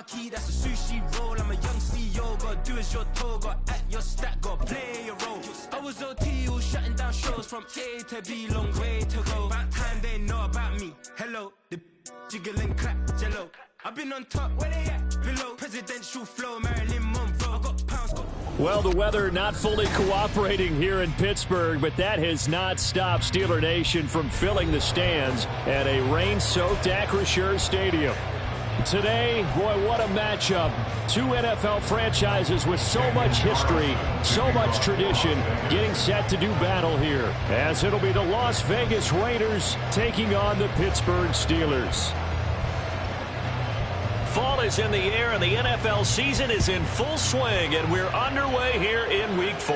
marquee, that's a sushi roll. I'm a young CEO, gotta do as you're told. Gotta act your stack, gotta play your role. I was OT, all shutting down shows from A to B, long way to go. About time they know about me. Hello, the jiggle and clap, jello. I've been on top, where they at? Below, presidential flow, Marilyn Monroe. I got pounds, got... Well, the weather not fully cooperating here in Pittsburgh, but that has not stopped Steeler Nation from filling the stands at a rain-soaked Acrisure Stadium. Today, boy, what a matchup. Two NFL franchises with so much history, so much tradition, getting set to do battle here, as it'll be the Las Vegas Raiders taking on the Pittsburgh Steelers. Fall is in the air, and the NFL season is in full swing, and we're underway here in Week 4.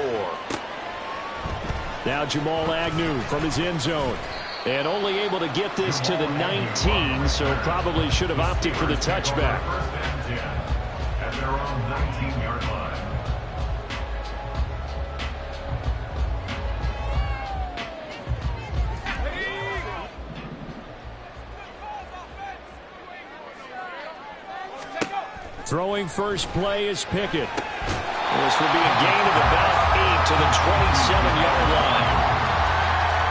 Now Jamal Agnew from his end zone. And only able to get this to the 19, so probably should have opted for the touchback. At their own 19-yard line. Throwing first play is Pickett. This will be a gain of about 8 to the 27-yard line.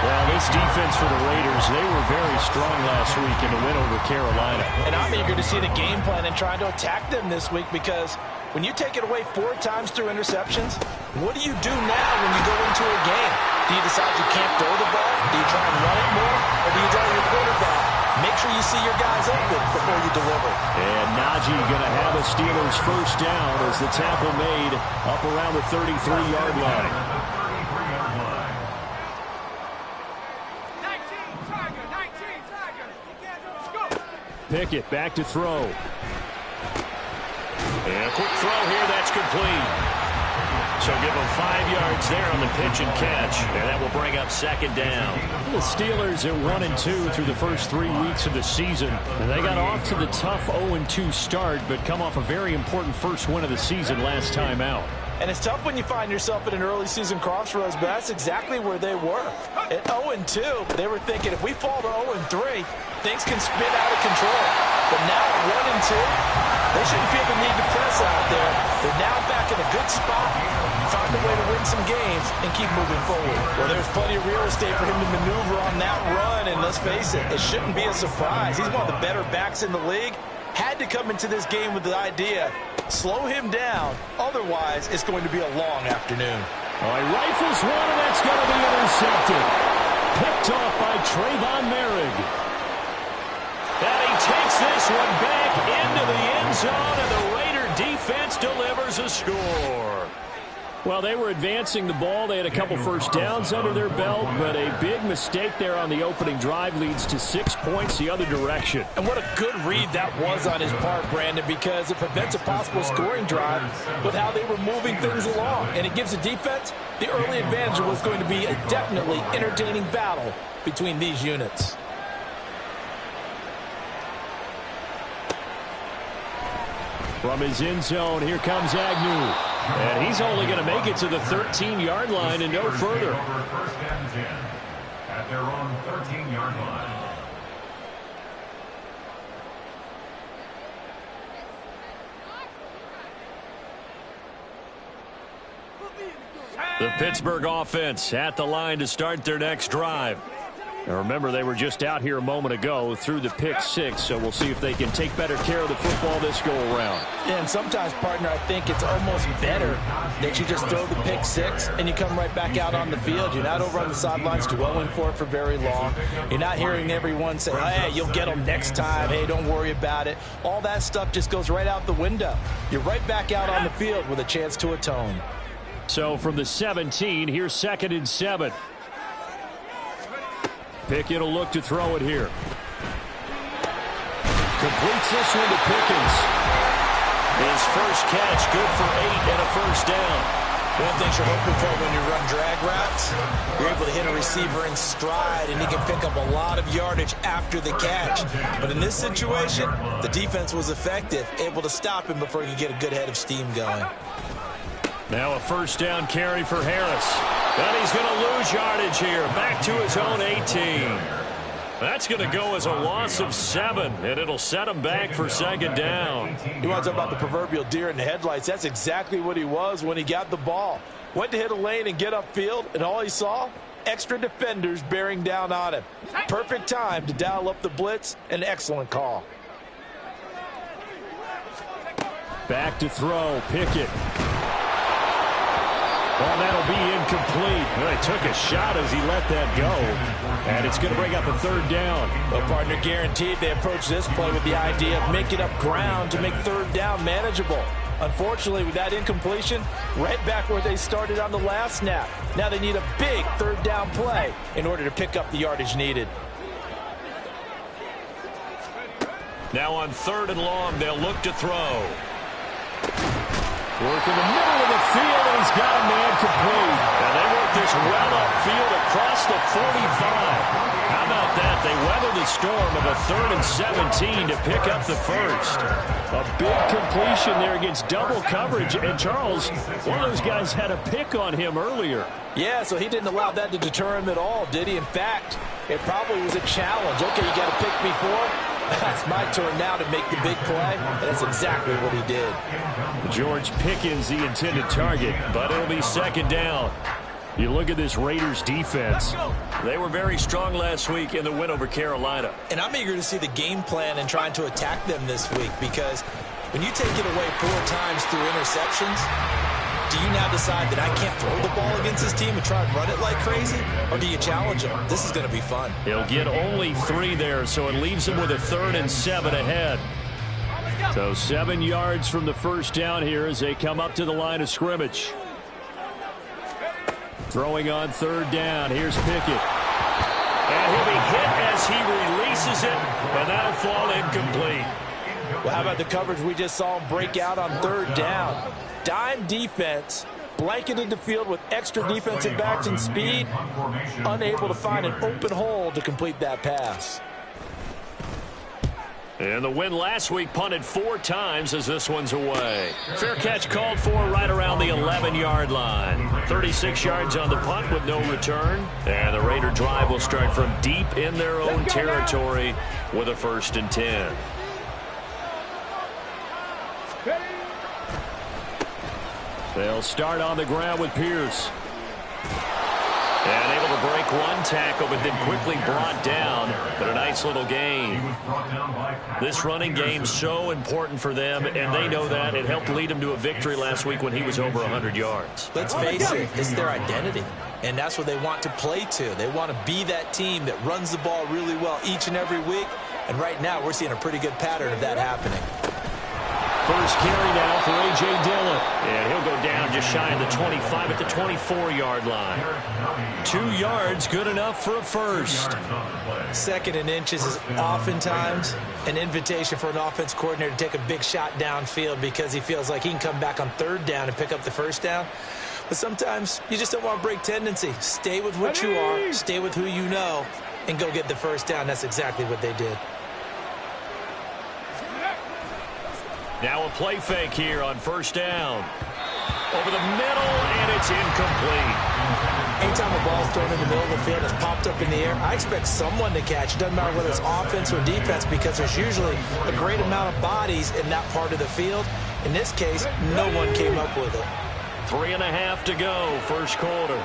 Well, this defense for the Raiders, they were very strong last week in the win over Carolina. And I'm eager to see the game plan and trying to attack them this week, because when you take it away 4 times through interceptions, what do you do now when you go into a game? Do you decide you can't throw the ball? Do you try and run it more? Or do you draw your quarterback? Make sure you see your guys open before you deliver. And Najee going to have a Steelers first down as the tackle made up around the 33-yard line. Pickett back to throw. And a quick throw here, that's complete. So give them 5 yards there on the pitch and catch, and that will bring up second down. The Steelers at 1-2 through the first 3 weeks of the season. And they got off to the tough 0-2 start, but come off a very important first win of the season last time out. And it's tough when you find yourself at an early season crossroads, but that's exactly where they were. At 0-2, they were thinking if we fall to 0-3, things can spin out of control. But now at 1-2, they shouldn't feel the need to press out there. They're now back in a good spot, find a way to win some games, and keep moving forward. Well, there's plenty of real estate for him to maneuver on that run, and let's face it, it shouldn't be a surprise. He's one of the better backs in the league. Had to come into this game with the idea, slow him down, otherwise it's going to be a long afternoon. All right, rifles one, and that's going to be intercepted. Picked off by Trayvon Merrick. And he takes this one back into the end zone, and the Raider defense delivers a score. Well, they were advancing the ball. They had a couple first downs under their belt, but a big mistake there on the opening drive leads to 6 points the other direction. And what a good read that was on his part, Brandon, because it prevents a possible scoring drive with how they were moving things along. And it gives the defense the early advantage of what's going to be a definitely entertaining battle between these units. From his end zone, here comes Agnew. And he's only going to make it to the 13-yard line and no further. First and 10 at their own 13-yard line. The Pittsburgh offense at the line to start their next drive. Now remember, they were just out here a moment ago through the pick 6, so we'll see if they can take better care of the football this go-around. Yeah, and sometimes, partner, I think it's almost better that you just throw the pick 6 and you come right back out on the field. You're not over on the sidelines dwelling for it for very long. You're not hearing everyone say, hey, you'll get them next time. Hey, don't worry about it. All that stuff just goes right out the window. You're right back out on the field with a chance to atone. So from the 17, here's 2nd and 7. Pickett will look to throw it here. Completes this one to Pickens. His first catch, good for 8 and a first down. One thing you're hoping for when you run drag routes, you're able to hit a receiver in stride, and he can pick up a lot of yardage after the catch. But in this situation, the defense was effective, able to stop him before he could get a good head of steam going. Now a first down carry for Harris. And he's going to lose yardage here. Back to his own 18. That's going to go as a loss of 7, and it'll set him back for second down. You want to talk about the proverbial deer in the headlights? That's exactly what he was when he got the ball. Went to hit a lane and get upfield, and all he saw, extra defenders bearing down on him. Perfect time to dial up the blitz. An excellent call. Back to throw. Pickett. Well, that'll be incomplete. Well, he took a shot as he let that go. And it's going to bring up a third down. Well, partner, guaranteed they approach this play with the idea of making up ground to make third down manageable. Unfortunately, with that incompletion, right back where they started on the last snap. Now they need a big third down play in order to pick up the yardage needed. Now on 3rd and long, they'll look to throw. Work in the middle of the field, and he's got a man complete. And they work this well upfield across the 45. How about that? They weather the storm of a 3rd and 17 to pick up the first. A big completion there against double coverage. And Charles, one of those guys had a pick on him earlier. Yeah, so he didn't allow that to deter him at all, did he? In fact, it probably was a challenge. Okay, you got to pick me for it. That's my turn now to make the big play, and that's exactly what he did. George Pickens, the intended target, but it'll be second down. You look at this Raiders defense. They were very strong last week in the win over Carolina. And I'm eager to see the game plan and trying to attack them this week, because when you take it away 4 times through interceptions, do you now decide that I can't throw the ball against this team and try and run it like crazy? Or do you challenge them? This is going to be fun. He'll get only 3 there, so it leaves him with a 3rd and 7 ahead. So 7 yards from the first down here as they come up to the line of scrimmage. Throwing on 3rd down. Here's Pickett. And he'll be hit as he releases it, and that'll fall incomplete. Well, how about the coverage we just saw him break out on 3rd down? Dime defense, blanketed the field with extra defensive backs and speed, unable to find an open hole to complete that pass. And the win last week punted 4 times as this one's away. Fair catch called for right around the 11-yard line. 36 yards on the punt with no return. And the Raider drive will start from deep in their own territory with a 1st and 10. They'll start on the ground with Pierce. And able to break 1 tackle, but then quickly brought down. But a nice little gain. This running game's so important for them, and they know that. It helped lead them to a victory last week when he was over 100 yards. Let's face it, it's their identity. And that's what they want to play to. They want to be that team that runs the ball really well each and every week. And right now, we're seeing a pretty good pattern of that happening. First carry now for A.J. Dillon. And he'll go down just shy of the 25 at the 24-yard line. 2 yards, good enough for a first. 2nd and inches is oftentimes an invitation for an offense coordinator to take a big shot downfield because he feels like he can come back on 3rd down and pick up the first down. But sometimes you just don't want to break tendency. Stay with what you are, stay with who you know, and go get the first down. That's exactly what they did. Now a play fake here on 1st down. Over the middle, and it's incomplete. Anytime a ball's thrown in the middle of the field and it's popped up in the air, I expect someone to catch. It doesn't matter whether it's offense or defense, because there's usually a great amount of bodies in that part of the field. In this case, no one came up with it. 3.5 to go, first quarter.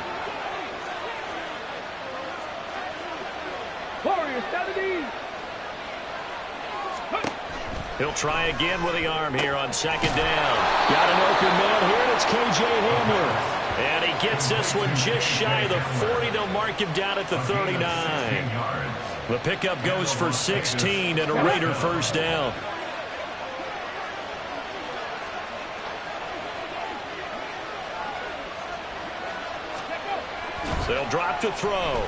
He'll try again with the arm here on 2nd down. Got an open man here, and it's K.J. Hamler. And he gets this one just shy of the 40. They'll mark him down at the 39. The pickup goes for 16 and a Raider first down. They'll drop to throw.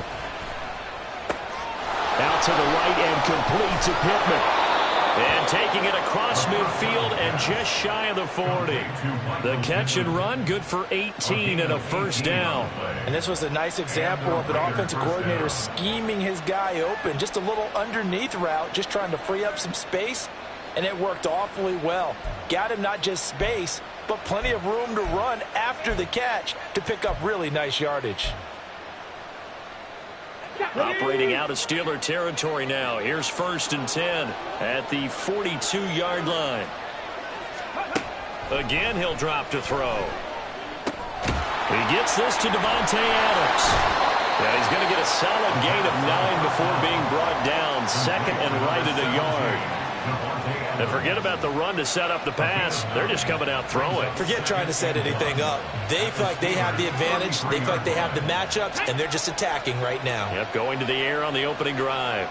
Out to the right and complete to Pittman. And taking it across midfield and just shy of the 40. The catch and run, good for 18 and a first down. And this was a nice example of an offensive coordinator scheming his guy open. Just a little underneath route, just trying to free up some space. And it worked awfully well. Got him not just space, but plenty of room to run after the catch to pick up really nice yardage. Operating out of Steeler territory now. Here's 1st and 10 at the 42-yard line. Again, he'll drop to throw. He gets this to Devontae Adams. Yeah, he's going to get a solid gain of 9 before being brought down. 2nd and right at a yard. And forget about the run to set up the pass. They're just coming out throwing. Forget trying to set anything up. They feel like they have the advantage. They feel like they have the matchups, and they're just attacking right now. Yep, going to the air on the opening drive.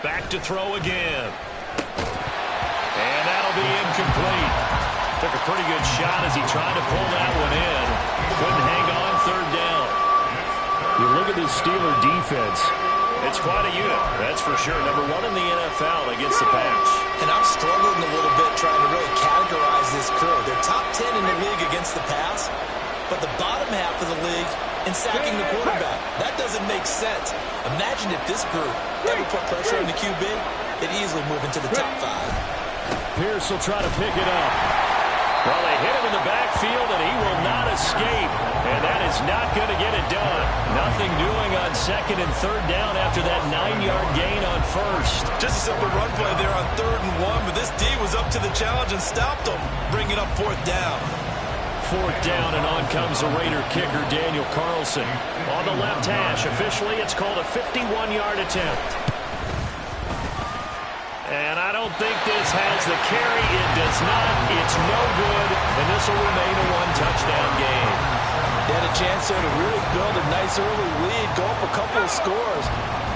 Back to throw again. And that'll be incomplete. Took a pretty good shot as he tried to pull that one in. Couldn't hang on 3rd down. You look at this Steeler defense. It's quite a unit, that's for sure. Number 1 in the NFL against the pass. And I'm struggling a little bit trying to really categorize this crew. They're top 10 in the league against the pass, but the bottom half of the league in sacking the quarterback. That doesn't make sense. Imagine if this group ever put pressure on the QB, they'd easily move into the top 5. Pierce will try to pick it up. Well, they hit him in the backfield, and he will not escape. And that is not going to get it done. Nothing doing on 2nd and 3rd down after that 9-yard gain on 1st. Just a simple run play there on 3rd and 1, but this D was up to the challenge and stopped them, bringing up 4th down. 4th down, and on comes the Raider kicker, Daniel Carlson. On the left hash, officially, it's called a 51-yard attempt. And I don't think this has the carry. It does not. It's no good. And this will remain a 1-touchdown game. They had a chance there to really build a nice early lead, go up a couple of scores.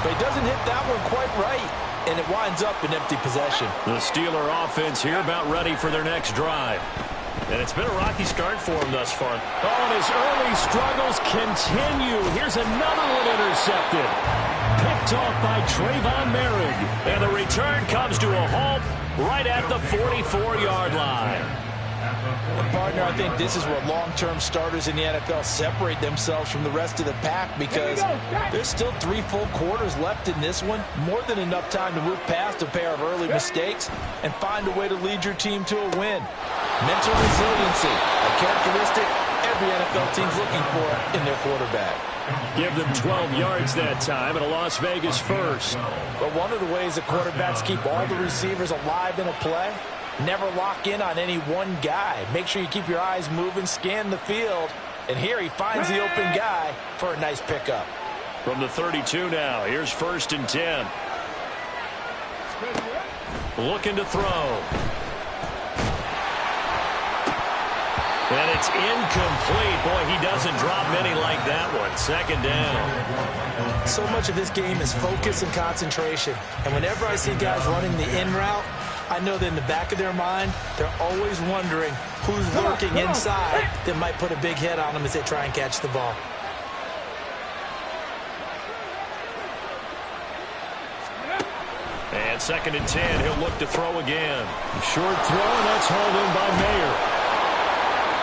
But he doesn't hit that one quite right. And it winds up an empty possession. The Steeler offense here about ready for their next drive. And it's been a rocky start for him thus far. Oh, and his early struggles continue. Here's another one intercepted. Picked off by Trayvon Merrick. And the return comes to a halt right at the 44-yard line. Partner, I think this is where long-term starters in the NFL separate themselves from the rest of the pack because there's still 3 full quarters left in this one. More than enough time to move past a pair of early mistakes and find a way to lead your team to a win. Mental resiliency, a characteristic every NFL team's looking for in their quarterback. Give them 12 yards that time and a Las Vegas first. But one of the ways that quarterbacks keep all the receivers alive in a play, never lock in on any one guy. Make sure you keep your eyes moving, scan the field. And here he finds the open guy for a nice pickup. From the 32 now, here's 1st and 10. Looking to throw. And it's incomplete. Boy, he doesn't drop many like that one. 2nd down. So much of this game is focus and concentration. And whenever I see guys running the in route, I know that in the back of their mind, they're always wondering who's lurking inside that might put a big hit on them as they try and catch the ball. And 2nd and 10, he'll look to throw again. Short throw, and that's hauled in by Mayer.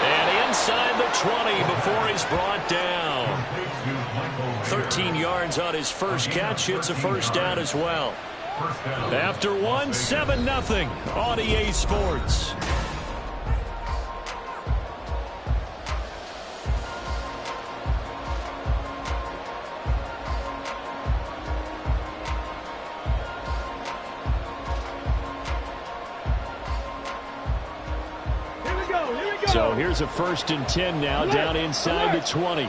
And inside the 20 before he's brought down. 13 yards on his first catch. It's a 1st down as well. After 1, 7-0 on EA Sports. So here's a 1st and 10 now, down inside the 20.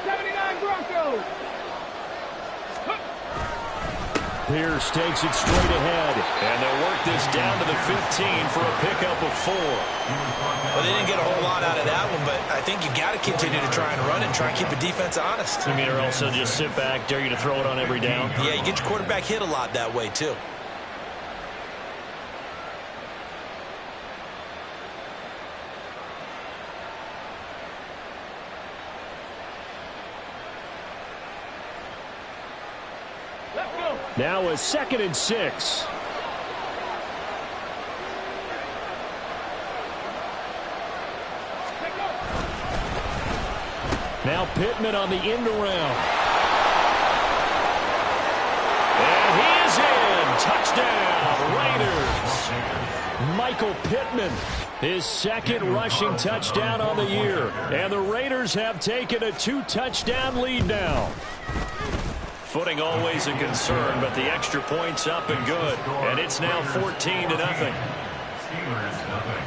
79 Broncos. Pierce takes it straight ahead. And they'll work this down to the 15 for a pickup of 4. Well, they didn't get a whole lot out of that one, but I think you got to continue to try and run and try and keep the defense honest. You mean, or also just sit back, dare you to throw it on every down? Yeah, you get your quarterback hit a lot that way, too. Now a 2nd and 6. Now Pittman on the end around. And he is in. Touchdown, Raiders. Michael Pittman His second rushing touchdown on the year. And the Raiders have taken a 2-touchdown lead now. Footing always a concern, but the extra point's up and good. And it's now 14-0. Steelers nothing.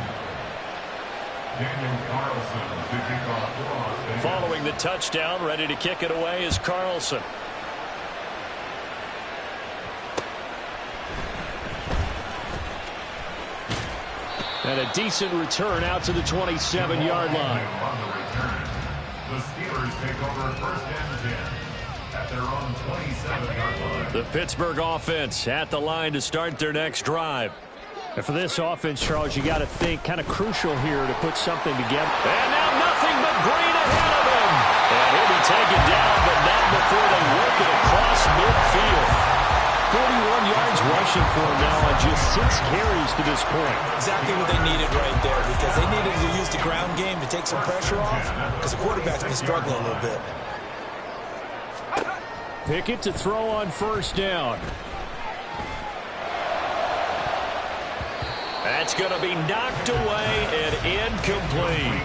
Daniel Carlson to kick off for Las Vegas. Following the touchdown, ready to kick it away is Carlson. And a decent return out to the 27-yard line. On the return, the Steelers take over first and 10 at their own 27-yard line. The Pittsburgh offense at the line to start their next drive. And for this offense, Charles, you got to think kind of crucial here to put something together. And now nothing but green ahead of him. And he'll be taken down, but not before they work it across midfield. 41 yards rushing for him now on just 6 carries to this point. Exactly what they needed right there, because they needed to use the ground game to take some pressure off, because the quarterback's been struggling a little bit. Pickett to throw on first down. That's going to be knocked away and incomplete.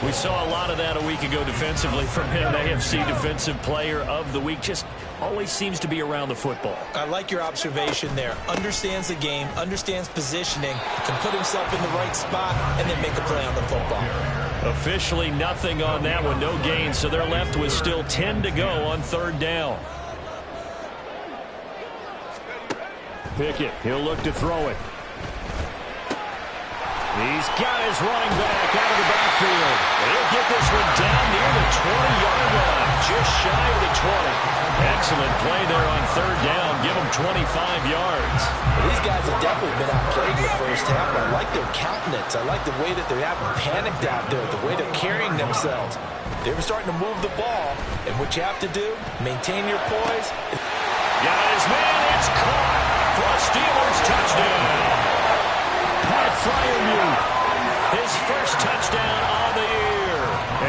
We saw a lot of that a week ago defensively from him. AFC Defensive Player of the Week. Just always seems to be around the football. I like your observation there. Understands the game, understands positioning, can put himself in the right spot, and then make a play on the football. Officially nothing on that one. No gain, so they're left with still 10 to go on third down. Pickett, he'll look to throw it. He's got his running back out of the backfield. He'll get this one down near the 20-yard line, just shy of the 20. Excellent play there on third down. Give him 25 yards. These guys have definitely been outplayed in the first half. I like their countenance. I like the way that they're having panicked out there, the way they're carrying themselves. They were starting to move the ball, and what you have to do, maintain your poise. Got his man. It's caught for a Steelers touchdown. His first touchdown on the year.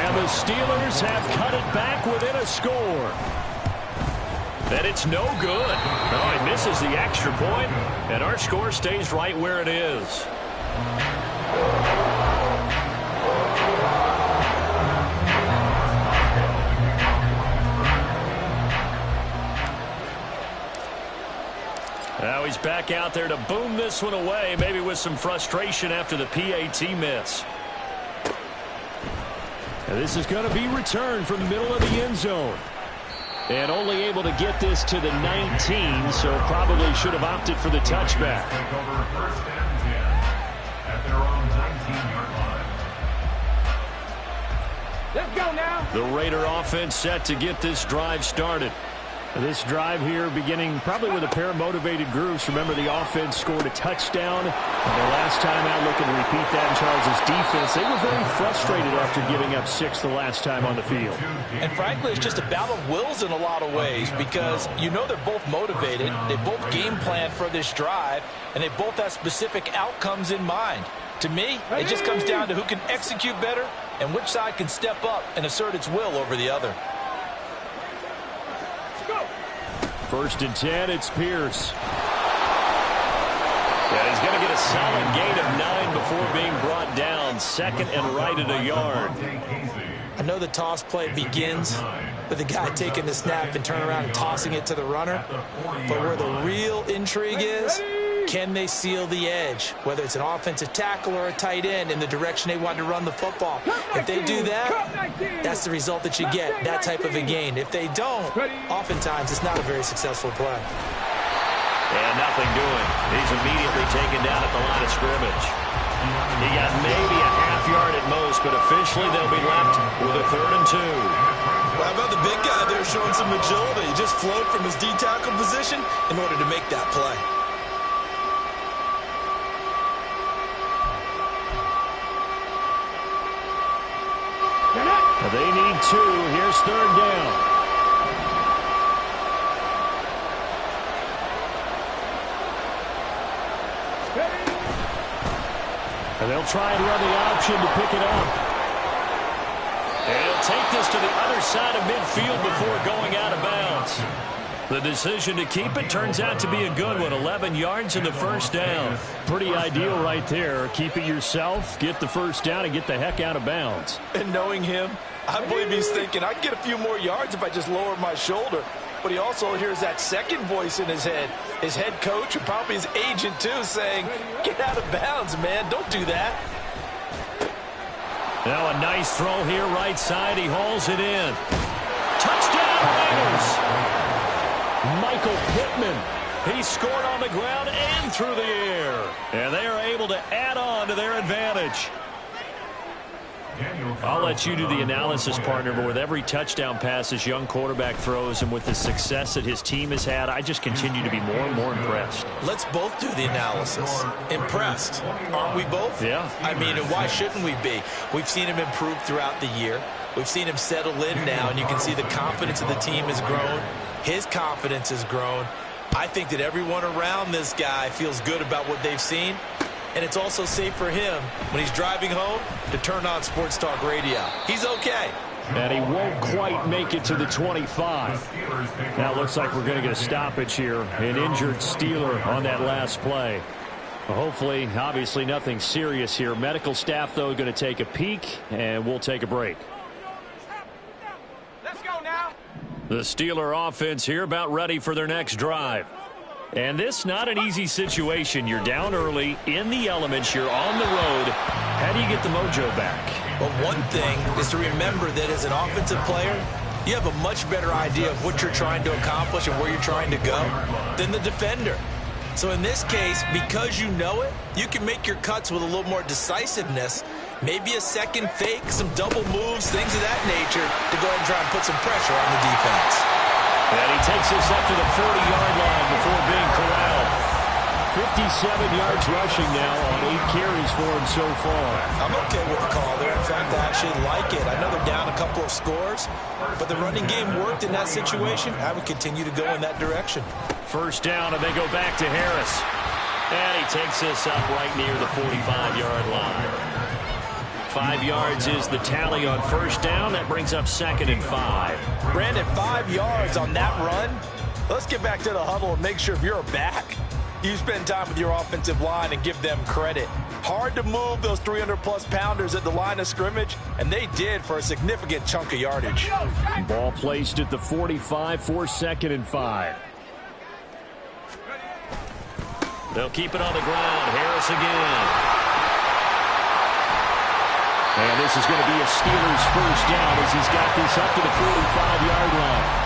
And the Steelers have cut it back within a score. And it's no good. Oh, he misses the extra point, and our score stays right where it is. Now he's back out there to boom this one away, maybe with some frustration after the PAT miss. And this is going to be returned from the middle of the end zone. And only able to get this to the 19, so probably should have opted for the touchback. Take over first and 10 at their own 19-yard line. Let's go now. The Raider offense set to get this drive started. This drive here beginning probably with a pair of motivated groups. Remember, the offense scored a touchdown. And the last time out, looking to repeat that in Charles' defense. They were very frustrated after giving up 6 the last time on the field. And frankly, it's just a battle of wills in a lot of ways, because you know they're both motivated. They both game plan for this drive, and they both have specific outcomes in mind. To me, it just comes down to who can execute better and which side can step up and assert its will over the other. First and 10, it's Pierce. Yeah, he's going to get a solid gain of 9 before being brought down. Second and right at a yard. I know the toss play begins with the guy taking the snap and turning around and tossing it to the runner. But where the real intrigue is, can they seal the edge? Whether it's an offensive tackle or a tight end in the direction they want to run the football. If they do that, that's the result that you get, that type of a gain. If they don't, oftentimes it's not a very successful play. And nothing doing. He's immediately taken down at the line of scrimmage. He got maybe a half yard at most, but officially they'll be left with a 3rd and 2. Well, how about the big guy there showing some agility? He just flowed from his D-tackle position in order to make that play. They need 2. Here's 3rd down. And they'll try and run the option to pick it up. And he'll take this to the other side of midfield before going out of bounds. The decision to keep it turns out to be a good one. 11 yards and the first down. Pretty ideal right there. Keep it yourself, get the first down, and get the heck out of bounds. And knowing him, I believe he's thinking, I can get a few more yards if I just lower my shoulder. But he also hears that second voice in his head. His head coach and probably his agent, too, saying, get out of bounds, man. Don't do that. Now a nice throw here right side. He hauls it in. Touchdown, Raiders! Michael Pittman. He scored on the ground and through the air. And they are able to add on to their advantage. I'll let you do the analysis, partner, but with every touchdown pass this young quarterback throws and with the success that his team has had, I just continue to be more and more impressed. Let's both do the analysis. Impressed. Aren't we both? Yeah. I mean, and why shouldn't we be? We've seen him improve throughout the year. We've seen him settle in now, and you can see the confidence of the team has grown. His confidence has grown. I think that everyone around this guy feels good about what they've seen. And it's also safe for him when he's driving home to turn on Sports Talk Radio. He's okay. And he won't quite make it to the 25. Now it looks like we're going to get a stoppage here. An injured Steeler on that last play. Hopefully, obviously nothing serious here. Medical staff, though, going to take a peek, and we'll take a break. Let's go now. The Steeler offense here about ready for their next drive. And this not an easy situation. You're down early, in the elements, you're on the road. How do you get the mojo back? Well, one thing is to remember that as an offensive player, you have a much better idea of what you're trying to accomplish and where you're trying to go than the defender. So in this case, because you know it, you can make your cuts with a little more decisiveness. Maybe a second fake, some double moves, things of that nature to go ahead and try and put some pressure on the defense. And he takes us up to the 40-yard line before being corralled. 57 yards rushing now on 8 carries for him so far. I'm okay with the call there. In fact, I actually like it. I know they're down a couple of scores, but the running game worked in that situation. I would continue to go in that direction. First down, and they go back to Harris. And he takes us up right near the 45-yard line. 5 yards is the tally on first down. That brings up 2nd and 5. Brandon, 5 yards on that run. Let's get back to the huddle and make sure if you're back, you spend time with your offensive line and give them credit. Hard to move those 300-plus pounders at the line of scrimmage, and they did for a significant chunk of yardage. Ball placed at the 45 for 2nd and 5. They'll keep it on the ground. Harris again. And this is going to be a Steelers first down as he's got this up to the 45-yard line.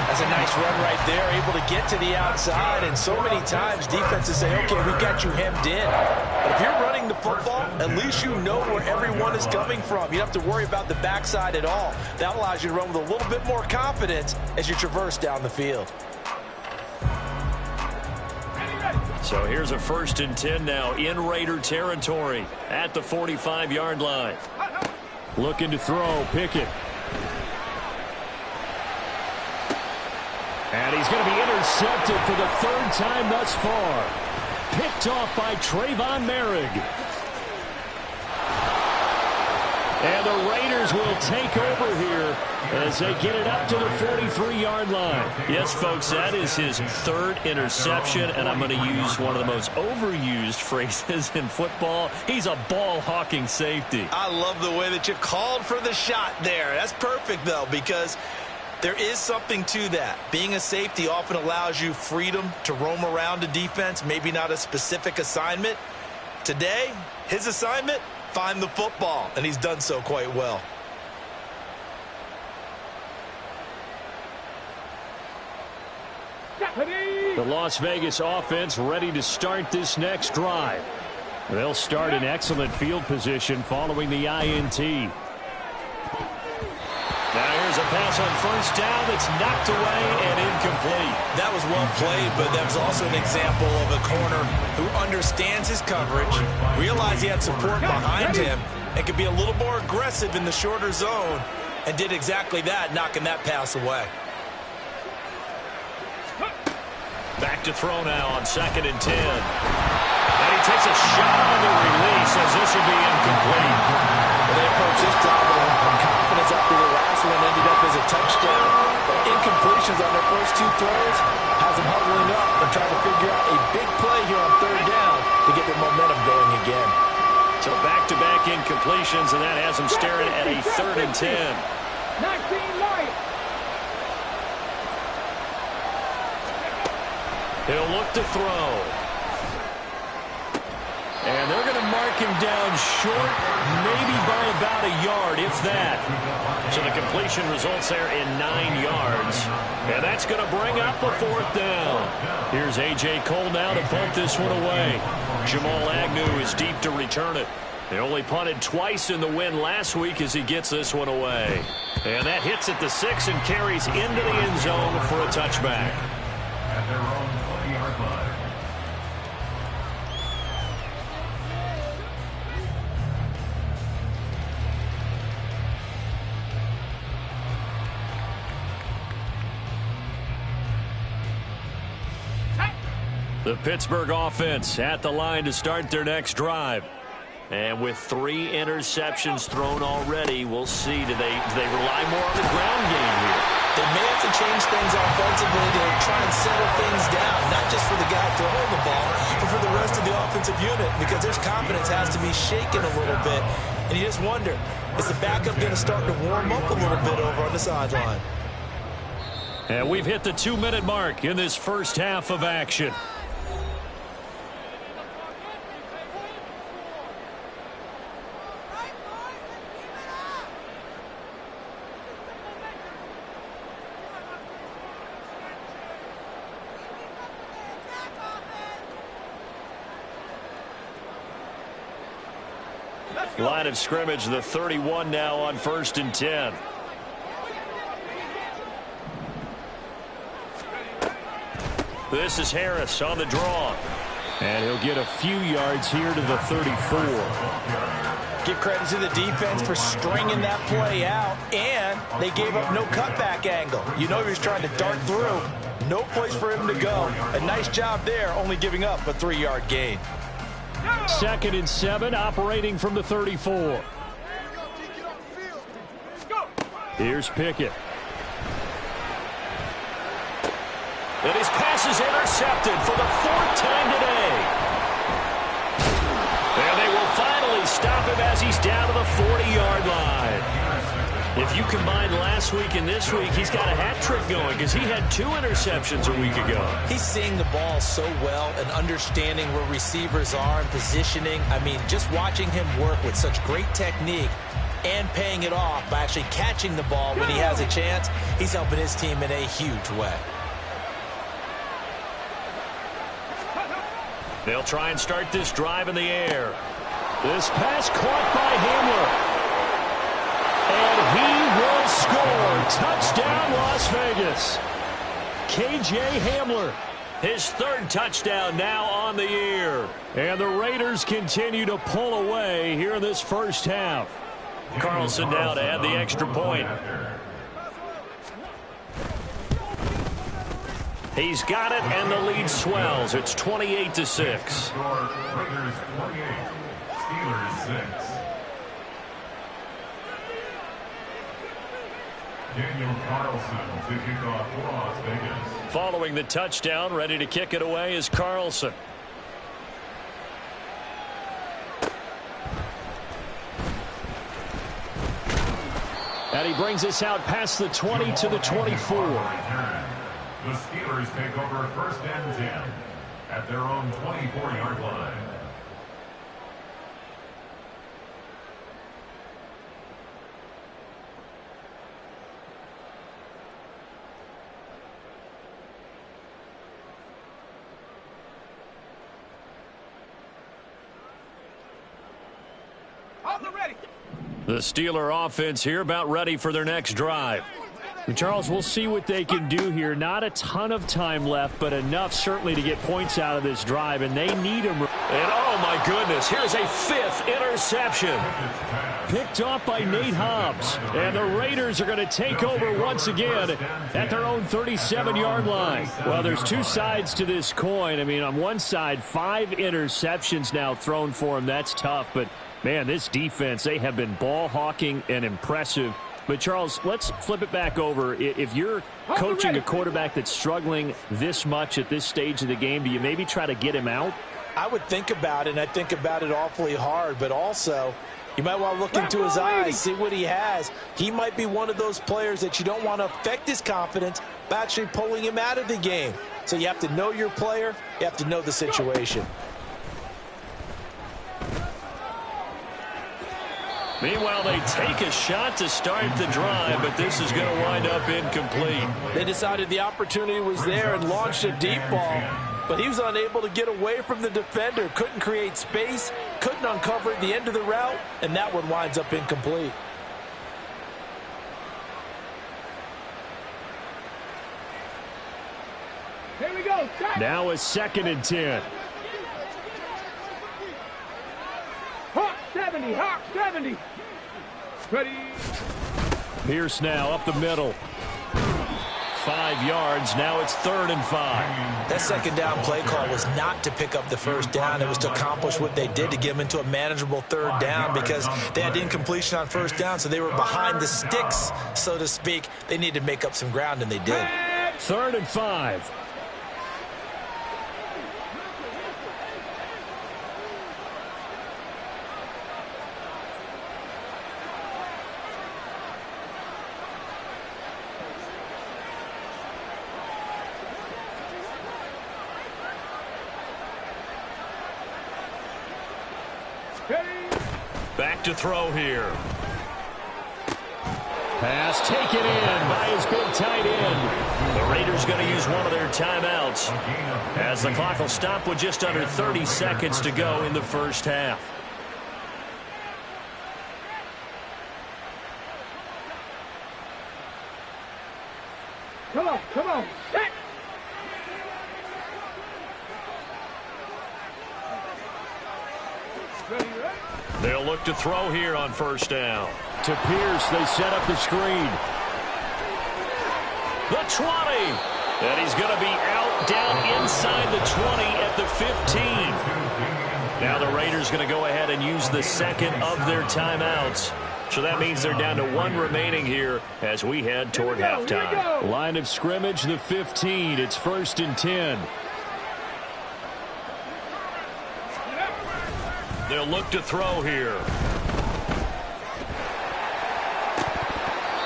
That's a nice run right there, able to get to the outside. And so many times defenses say, okay, we got you hemmed in. But if you're running the football, at least you know where everyone is coming from. You don't have to worry about the backside at all. That allows you to run with a little bit more confidence as you traverse down the field. So here's a 1st and 10 now in Raider territory at the 45-yard line. Looking to throw, Pickett. And he's going to be intercepted for the 3rd time thus far. Picked off by Trayvon Merrick. And the Raiders will take over here as they get it up to the 43-yard line. Yes, folks, that is his 3rd interception, and I'm going to use one of the most overused phrases in football. He's a ball-hawking safety. I love the way that you called for the shot there. That's perfect, though, because there is something to that. Being a safety often allows you freedom to roam around a defense, maybe not a specific assignment. Today, his assignment, find the football, and he's done so quite well. The Las Vegas offense ready to start this next drive. They'll start in excellent field position following the INT. Now here's a pass on first down that's knocked away and incomplete. That was well played, but that was also an example of a corner who understands his coverage, realized he had support behind him, and could be a little more aggressive in the shorter zone, and did exactly that, knocking that pass away. Back to throw now on 2nd and 10. And he takes a shot on the release as this will be incomplete. They approach this drive with confidence after the last one ended up as a touchdown. But incompletions on their first two throws has them huddling up and trying to figure out a big play here on third down to get their momentum going again. So back-to-back incompletions, and that has them staring at a 3rd and 10. He'll look to throw. And they're going to mark him down short, maybe by about a yard, if that. So the completion results there in 9 yards. And that's going to bring up a 4th down. Here's A.J. Cole now to punt this one away. Jamal Agnew is deep to return it. They only punted twice in the win last week as he gets this one away. And that hits at the 6 and carries into the end zone for a touchback. At their own 20-yard line. The Pittsburgh offense at the line to start their next drive. And with 3 interceptions thrown already, we'll see. Do they rely more on the ground game here? They may have to change things offensively to try and settle things down, not just for the guy throwing the ball, but for the rest of the offensive unit, because their confidence has to be shaken a little bit. And you just wonder, is the backup going to start to warm up a little bit over on the sideline? And we've hit the 2-minute mark in this first half of action. Line of scrimmage, the 31 now on 1st and 10. This is Harris on the draw. And he'll get a few yards here to the 34. Give credit to the defense for stringing that play out, and they gave up no cutback angle. You know he was trying to dart through. No place for him to go. A nice job there, only giving up a 3-yard gain. 2nd and 7, operating from the 34. Here's Pickett. And his pass is intercepted for the 4th time today. And they will finally stop him as he's down to the 40-yard line. If you combine last week and this week, he's got a hat trick going because he had 2 interceptions a week ago. He's seeing the ball so well and understanding where receivers are and positioning. I mean, just watching him work with such great technique and paying it off by actually catching the ball when he has a chance, he's helping his team in a huge way. They'll try and start this drive in the air. This pass caught by Hamler. And he will score. Touchdown, Las Vegas. K.J. Hamler. His 3rd touchdown now on the year. And the Raiders continue to pull away here in this first half. Carlson now to add the extra point. He's got it, and the lead swells. It's 28-6. Raiders 28, Steelers 6. Daniel Carlson to kick off for Las Vegas. Following the touchdown, ready to kick it away is Carlson. And he brings us out past the 20 to the 24. The Steelers take over 1st and 10 at their own 24-yard line. The Steeler offense here about ready for their next drive. And Charles, we'll see what they can do here. Not a ton of time left, but enough certainly to get points out of this drive, and they need them. And oh my goodness, here's a 5th interception. Picked off by Nate Hobbs. And the Raiders are going to take over once again at their own 37-yard line. Well, there's 2 sides to this coin. I mean, on one side, 5 interceptions now thrown for him. That's tough, but man, this defense, they have been ball hawking and impressive. But, Charles, let's flip it back over. If you're coaching a quarterback that's struggling this much at this stage of the game, do you maybe try to get him out? I would think about it, and I think about it awfully hard. But also, you might want to look into his eyes, see what he has. He might be one of those players that you don't want to affect his confidence by actually pulling him out of the game. So you have to know your player. You have to know the situation. Meanwhile, they take a shot to start the drive, but this is going to wind up incomplete. They decided the opportunity was there and launched a deep ball, but he was unable to get away from the defender, couldn't create space, couldn't uncover at the end of the route, and that one winds up incomplete. Here we go. Now a 2nd and 10. Hawk 70, Hawk 70. Ready. Pierce now up the middle. 5 yards. Now it's 3rd and 5. That second down play call was not to pick up the first down. It was to accomplish what they did to get them into a manageable 3rd down because they had incompletion on first down, so they were behind the sticks, so to speak. They needed to make up some ground, and they did. 3rd and 5. Back to throw here. Pass taken in by his big tight end. The Raiders going to use one of their timeouts as the clock will stop with just under 30 seconds to go in the first half. Come on, come on. Hey. They'll look to throw here on first down. To Pierce, they set up the screen. The 20. And he's going to be out down inside the 20 at the 15. Now the Raiders going to go ahead and use the second of their timeouts. So that means they're down to 1 remaining here as we head toward halftime. Line of scrimmage, the 15. It's 1st and 10. They'll look to throw here.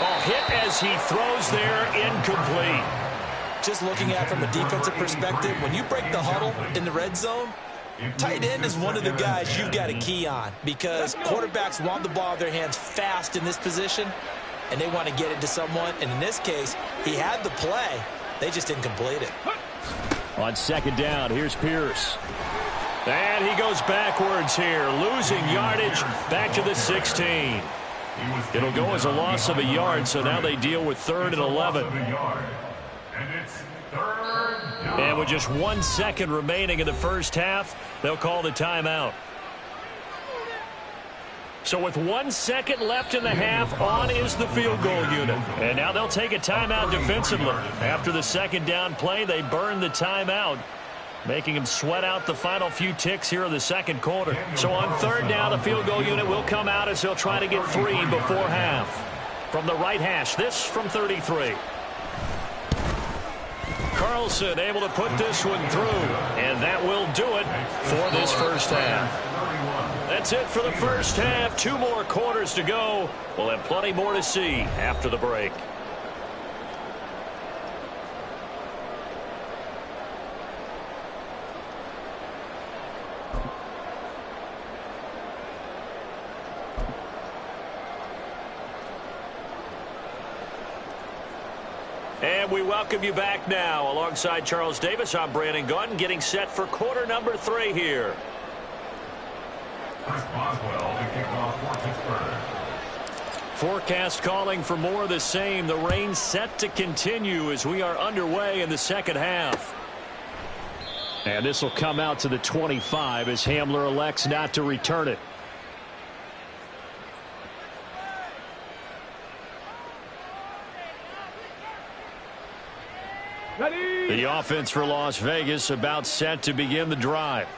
Oh, hit as he throws there, incomplete. Just looking at it from a defensive perspective, when you break the huddle in the red zone, tight end is one of the guys you've got a key on because quarterbacks want the ball in their hands fast in this position, and they want to get it to someone. And in this case, he had the play. They just didn't complete it. On 2nd down, here's Pierce. And he goes backwards here, losing yardage back to the 16. It'll go as a loss of a yard, so now they deal with 3rd and 11. And with just 1 second remaining in the first half, they'll call the timeout. So with 1 second left in the half, on is the field goal unit. And now they'll take a timeout defensively. After the second down play, they burn the timeout, making him sweat out the final few ticks here in the second quarter. So on 3rd down, the field goal unit will come out as they'll try to get 3 before half. From the right hash, this from 33. Carlson able to put this one through, and that will do it for this first half. That's it for the first half. 2 more quarters to go. We'll have plenty more to see after the break. And we welcome you back now. Alongside Charles Davis, I'm Brandon Gunn, getting set for quarter number 3 here. Chris Boswell to kick off for Pittsburgh. Forecast calling for more of the same. The rain set to continue as we are underway in the second half. And this will come out to the 25 as Hamler elects not to return it. The offense for Las Vegas about set to begin the drive.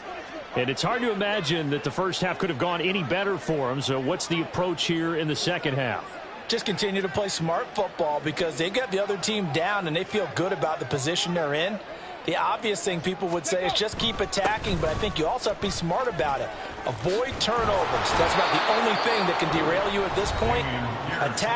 And it's hard to imagine that the first half could have gone any better for them. So what's the approach here in the second half? Just continue to play smart football because they got the other team down and they feel good about the position they're in. The obvious thing people would say is just keep attacking, but I think you also have to be smart about it. Avoid turnovers. That's about the only thing that can derail you at this point. Attack.